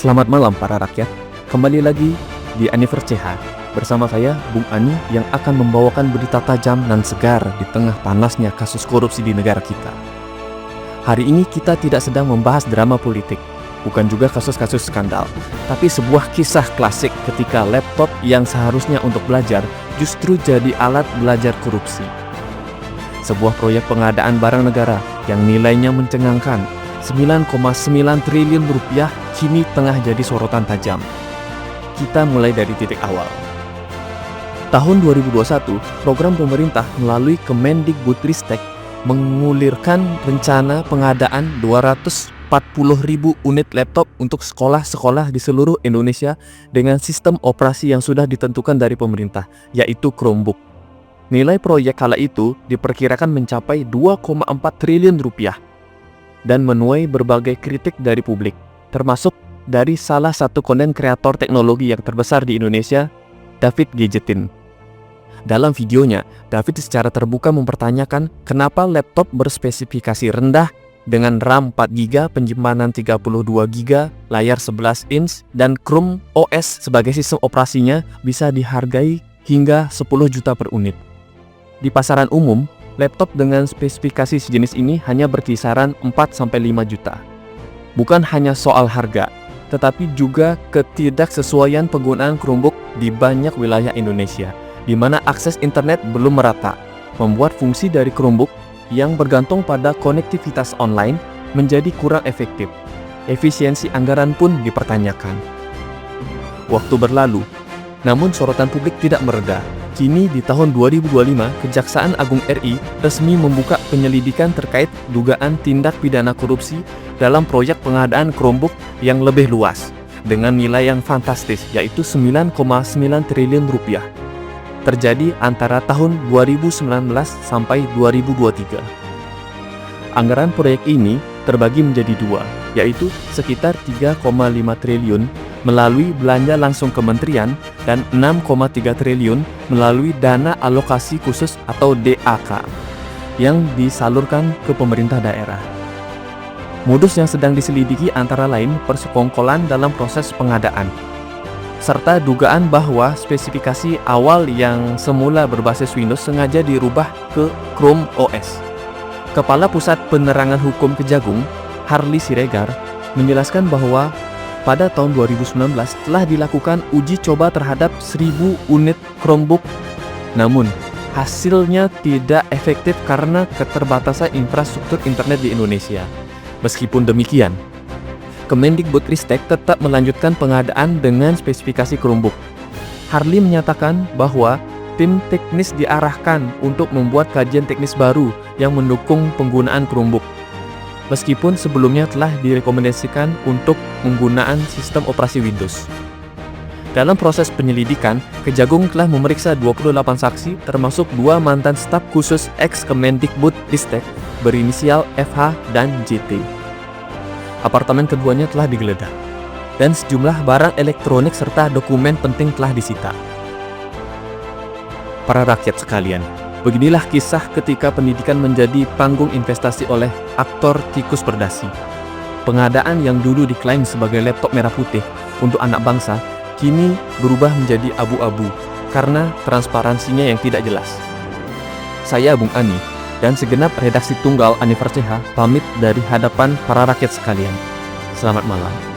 Selamat malam para rakyat, kembali lagi di Anniversary CH bersama saya Bung Ani yang akan membawakan berita tajam dan segar di tengah panasnya kasus korupsi di negara kita. Hari ini kita tidak sedang membahas drama politik, bukan juga kasus-kasus skandal, tapi sebuah kisah klasik ketika laptop yang seharusnya untuk belajar justru jadi alat belajar korupsi. Sebuah proyek pengadaan barang negara yang nilainya mencengangkan, 9,9 triliun rupiah kini tengah jadi sorotan tajam. Kita mulai dari titik awal. Tahun 2021, program pemerintah melalui Kemendikbudristek mengulirkan rencana pengadaan 240.000 unit laptop untuk sekolah-sekolah di seluruh Indonesia dengan sistem operasi yang sudah ditentukan dari pemerintah, yaitu Chromebook. Nilai proyek kala itu diperkirakan mencapai 2,4 triliun rupiah dan menuai berbagai kritik dari publik, termasuk dari salah satu konten kreator teknologi yang terbesar di Indonesia, David Gadgetin. Dalam videonya, David secara terbuka mempertanyakan kenapa laptop berspesifikasi rendah dengan RAM 4GB, penyimpanan 32GB, layar 11 inch, dan Chrome OS sebagai sistem operasinya bisa dihargai hingga 10 juta per unit. Di pasaran umum, laptop dengan spesifikasi sejenis ini hanya berkisaran 4-5 juta. Bukan hanya soal harga, tetapi juga ketidaksesuaian penggunaan Chromebook di banyak wilayah Indonesia, di mana akses internet belum merata, membuat fungsi dari Chromebook yang bergantung pada konektivitas online menjadi kurang efektif. Efisiensi anggaran pun dipertanyakan. Waktu berlalu, namun sorotan publik tidak mereda. Kini di tahun 2025, Kejaksaan Agung RI resmi membuka penyelidikan terkait dugaan tindak pidana korupsi dalam proyek pengadaan Chromebook yang lebih luas, dengan nilai yang fantastis, yaitu 9,9 triliun rupiah. Terjadi antara tahun 2019 sampai 2023. Anggaran proyek ini terbagi menjadi dua, yaitu sekitar 3,5 triliun melalui belanja langsung kementerian dan 6,3 triliun melalui dana alokasi khusus atau DAK yang disalurkan ke pemerintah daerah. Modus yang sedang diselidiki antara lain persekongkolan dalam proses pengadaan, serta dugaan bahwa spesifikasi awal yang semula berbasis Windows sengaja dirubah ke Chrome OS. Kepala Pusat Penerangan Hukum Kejagung, Harli Siregar, menjelaskan bahwa pada tahun 2019 telah dilakukan uji coba terhadap 1.000 unit Chromebook. Namun, hasilnya tidak efektif karena keterbatasan infrastruktur internet di Indonesia. Meskipun demikian, Kemendikbudristek tetap melanjutkan pengadaan dengan spesifikasi Chromebook. Harli menyatakan bahwa tim teknis diarahkan untuk membuat kajian teknis baru yang mendukung penggunaan Chromebook. Meskipun sebelumnya telah direkomendasikan untuk penggunaan sistem operasi Windows. Dalam proses penyelidikan, Kejagung telah memeriksa 28 saksi termasuk 2 mantan staf khusus ex-Kemendikbudristek berinisial FH dan JT. Apartemen keduanya telah digeledah, dan sejumlah barang elektronik serta dokumen penting telah disita. Para rakyat sekalian, beginilah kisah ketika pendidikan menjadi panggung investasi oleh aktor tikus berdasi. Pengadaan yang dulu diklaim sebagai laptop merah putih untuk anak bangsa, kini berubah menjadi abu-abu karena transparansinya yang tidak jelas. Saya Bung Ani dan segenap redaksi tunggal Anniversary CH pamit dari hadapan para rakyat sekalian. Selamat malam.